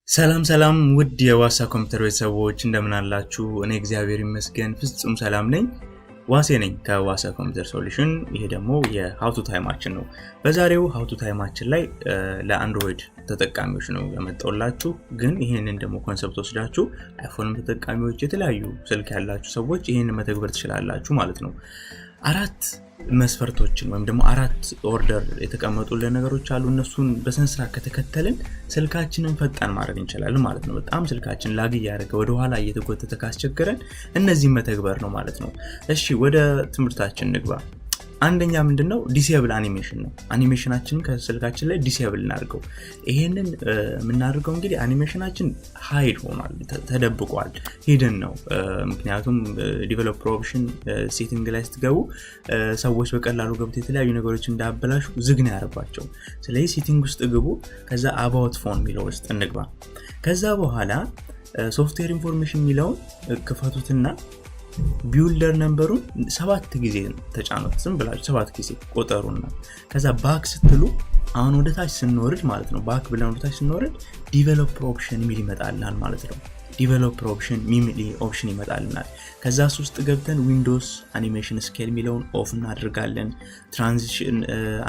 ሰላም ውድ የዋሳ ኮምፒውተር ቤተሰቦች እንደምን አላችሁ? እኔ እግዚአብሔር ይመስገን ፍጹም ሰላም ነኝ። ዋሴ ነኝ ከዋሳ ኮምፒውተር ሶሉሽን። ይሄ ደግሞ የሃው ቱ ታይማችን ነው። በዛሬው ሃው ቱ ታይማችን ላይ ለአንድሮይድ ተጠቃሚዎች ነው ያመጣውላችሁ። ግን ይሄንን ደግሞ ኮንሰፕት ወስዳችሁ አይፎን ተጠቃሚዎች የተለያዩ ስልክ ያላችሁ ሰዎች ይሄንን መተግበር ትችላላችሁ ማለት ነው። አራት መስፈርቶችን ወይም ደግሞ አራት ኦርደር የተቀመጡልን ነገሮች አሉ። እነሱን በስንስራ ከተከተልን ስልካችንን ፈጣን ማድረግ እንችላለን ማለት ነው። በጣም ስልካችን ላግ ያደረገ ወደ ኋላ እየተጎተተ ካስቸገረን እነዚህ መተግበር ነው ማለት ነው። እሺ ወደ ትምህርታችን ንግባ። አንደኛ ምንድነው? ዲሴብል አኒሜሽን ነው። አኒሜሽናችንን ከስልካችን ላይ ዲሴብል እናድርገው። ይሄንን የምናደርገው እንግዲህ አኒሜሽናችን ሃይድ ሆኗል፣ ተደብቋል፣ ሂድን ነው። ምክንያቱም ዲቨሎፐር ኦፕሽን ሴቲንግ ላይ ስትገቡ ሰዎች በቀላሉ ገብተው የተለያዩ ነገሮች እንዳያበላሹ ዝግ ነው ያደርጓቸው። ስለዚህ ሴቲንግ ውስጥ ግቡ፣ ከዛ አባውት ፎን ሚለው ውስጥ እንግባ። ከዛ በኋላ ሶፍትዌር ኢንፎርሜሽን ሚለውን ክፈቱትና ቢውልደር ነምበሩን 7 ጊዜ ተጫኑት። ዝም ብላችሁ 7 ጊዜ ቆጠሩና ከዛ ባክ ስትሉ አሁን ወደ ታች ስንወርድ ማለት ነው፣ ባክ ብለን ወደ ታች ስንወርድ ዲቨሎፐር ኦፕሽን ሚል ይመጣልናል ማለት ነው። ዲቨሎፐር ኦፕሽን ሚል ኦፕሽን ይመጣልናል። ከዛ ውስጥ ገብተን ዊንዶውስ አኒሜሽን ስኬል ሚለውን ኦፍ እናደርጋለን። ትራንዚሽን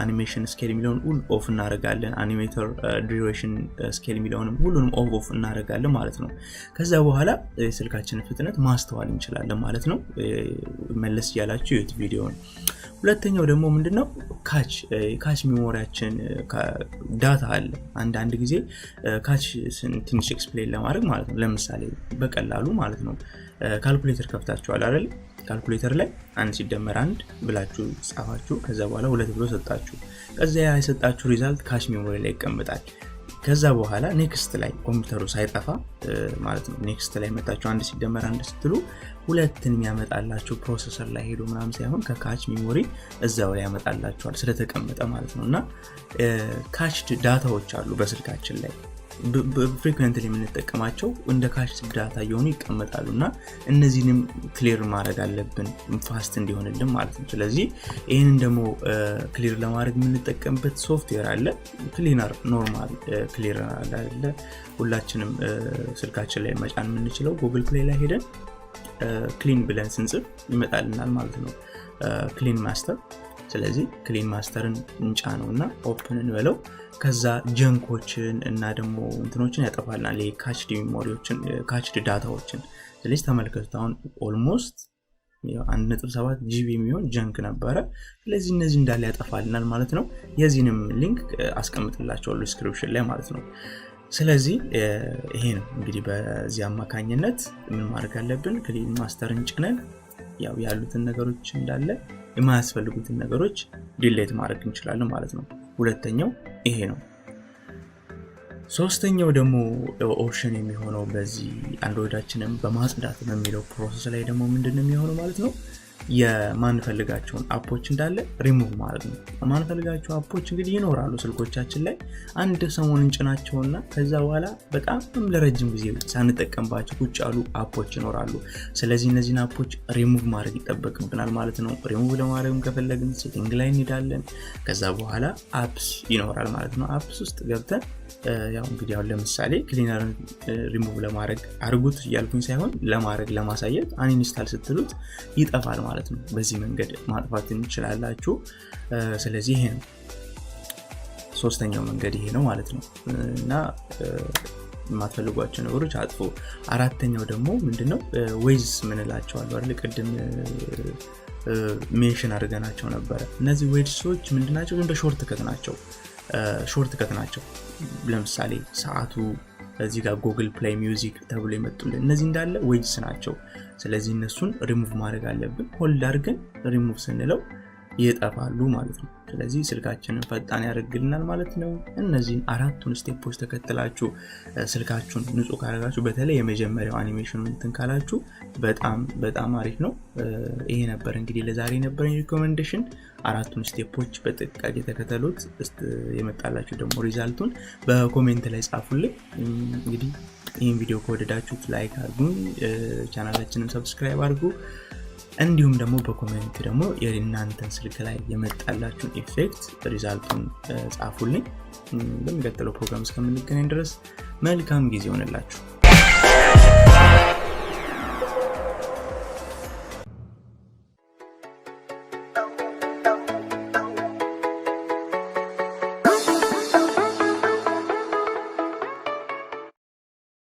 አኒሜሽን ስኬል ሚለውን ሁሉ ኦፍ እናደርጋለን። አኒሜተር ዱሬሽን ስኬል ሚለውንም ሁሉንም ኦፍ እናደርጋለን ማለት ነው። ከዛ በኋላ ስልካችንን ፍጥነት ማስተዋል እንችላለን ማለት ነው። መለስ ያላችሁ የዩቲዩብ ቪዲዮውን። ሁለተኛው ደግሞ ምንድነው? ካች ሜሞሪያችን ዳታ አለ። አንድ ጊዜ ካች ትንሽ ኤክስፕሌን ለማድረግ ማለት ነው። ለምሳሌ በቀላሉ ማለት ነው ካልኩሌተር ከፍታችኋል አይደል? ካልኩሌተር ላይ 1 ሲደመር 1 ብላችሁ ጻፋችሁ፣ ከዛ በኋላ 2 ብሎ ሰጣችሁ። ከዛ ያ የሰጣችሁ ሪዛልት ካች ሜሞሪ ላይ ይቀመጣል። ከዛ በኋላ ኔክስት ላይ ኮምፒውተሩ ሳይጠፋ ማለት ነው ኔክስት ላይ መጣችሁ 1 ሲደመር 1 ስትሉ ሁለትን የሚያመጣላችሁ ፕሮሰሰር ላይ ሄዶ ምናምን ሳይሆን ከካች ሜሞሪ እዛው ላይ ያመጣላችኋል ስለተቀመጠ ማለት ነው። እና ካችድ ዳታዎች አሉ በስልካችን ላይ ፍሪኩዌንትሊ የምንጠቀማቸው እንደ ካች ዳታ እየሆኑ ይቀመጣሉና እነዚህንም ክሊር ማድረግ አለብን ፋስት እንዲሆንልን ማለት ነው። ስለዚህ ይሄንን ደግሞ ክሊር ለማድረግ የምንጠቀምበት ሶፍትዌር አለ። ክሊነር ኖርማል ክሊር አለ። ሁላችንም ስልካችን ላይ መጫን የምንችለው ጉግል ፕሌይ ላይ ሄደን ክሊን ብለን ስንጽፍ ይመጣልናል ማለት ነው፣ ክሊን ማስተር። ስለዚህ ክሊን ማስተርን እንጫነውና ኦፕን እንበለው። ከዛ ጀንኮችን እና ደግሞ እንትኖችን ያጠፋልናል፣ ካችድ ሜሞሪዎችን፣ ካችድ ዳታዎችን። ስለዚህ ተመልከቱት አሁን ኦልሞስት 1.7 ጂቢ የሚሆን ጀንክ ነበረ። ስለዚህ እነዚህ እንዳለ ያጠፋልናል ማለት ነው። የዚህንም ሊንክ አስቀምጥላችኋለሁ ዲስክሪፕሽን ላይ ማለት ነው። ስለዚህ ይሄ ነው እንግዲህ በዚህ አማካኝነት ምን ማድረግ አለብን? ክሊን ማስተርን ጭነን ያው ያሉትን ነገሮች እንዳለ የማያስፈልጉትን ነገሮች ዲሌት ማድረግ እንችላለን ማለት ነው። ሁለተኛው ይሄ ነው። ሶስተኛው ደግሞ ኦፕሽን የሚሆነው በዚህ አንድሮይዳችንን በማጽዳት በሚለው ፕሮሰስ ላይ ደግሞ ምንድነው የሚሆነው ማለት ነው? የማንፈልጋቸውን አፖች እንዳለ ሪሙቭ ማለት ነው። የማንፈልጋቸው አፖች እንግዲህ ይኖራሉ ስልኮቻችን ላይ አንድ ሰሞን እንጭናቸውና ከዛ በኋላ በጣም ለረጅም ጊዜ ሳንጠቀምባቸው ቁጭ ያሉ አፖች ይኖራሉ። ስለዚህ እነዚህን አፖች ሪሙቭ ማድረግ ይጠበቅብናል ማለት ነው። ሪሙቭ ለማድረግም ከፈለግን ሴቲንግ ላይ እንሄዳለን። ከዛ በኋላ አፕስ ይኖራል ማለት ነው። አፕስ ውስጥ ገብተን ያው እንግዲህ አሁን ለምሳሌ ክሊነርን ሪሙቭ ለማድረግ አርጉት እያልኩኝ ሳይሆን ለማሳየት አንኢንስታል ስትሉት ይጠፋል ማለት ነው። በዚህ መንገድ ማጥፋት እንችላላችሁ። ስለዚህ ይሄ ነው ሶስተኛው መንገድ ይሄ ነው ማለት ነው። እና የማትፈልጓቸው ነገሮች አጥፉ። አራተኛው ደግሞ ምንድነው? ዌይዝ ምንላቸው አሉ አይደል? ቅድም ሜንሽን አድርገናቸው ነበር። እነዚህ ዌይዝሶች ምንድናቸው? እንደ ሾርት ከት ናቸው። ለምሳሌ ሰዓቱ እዚህ ጋር ጉግል ፕሌይ ሚውዚክ ተብሎ ይመጡልን እነዚህ እንዳለ ዌጅስ ናቸው። ስለዚህ እነሱን ሪሙቭ ማድረግ አለብን። ሆልድ አድርገን ሪሙቭ ስንለው ይጠፋሉ ማለት ነው። ስለዚህ ስልካችንን ፈጣን ያደርግልናል ማለት ነው። እነዚህን አራቱን ስቴፖች ተከትላችሁ ስልካችሁን ንጹህ ካደረጋችሁ፣ በተለይ የመጀመሪያው አኒሜሽኑን እንትን ካላችሁ በጣም አሪፍ ነው። ይሄ ነበር እንግዲህ ለዛሬ የነበረኝ ሪኮሜንዴሽን። አራቱን ስቴፖች በጥንቃቄ ተከተሉት። የመጣላችሁ ደግሞ ሪዛልቱን በኮሜንት ላይ ጻፉልኝ። እንግዲህ ይህን ቪዲዮ ከወደዳችሁት ላይክ አድርጉ፣ ቻናላችንን ሰብስክራይብ አድርጉ። እንዲሁም ደግሞ በኮሜንት ደግሞ የእናንተን ስልክ ላይ የመጣላችሁን ኢፌክት ሪዛልቱን ጻፉልኝ። በሚቀጥለው ፕሮግራም እስከምንገናኝ ድረስ መልካም ጊዜ ይሆንላችሁ።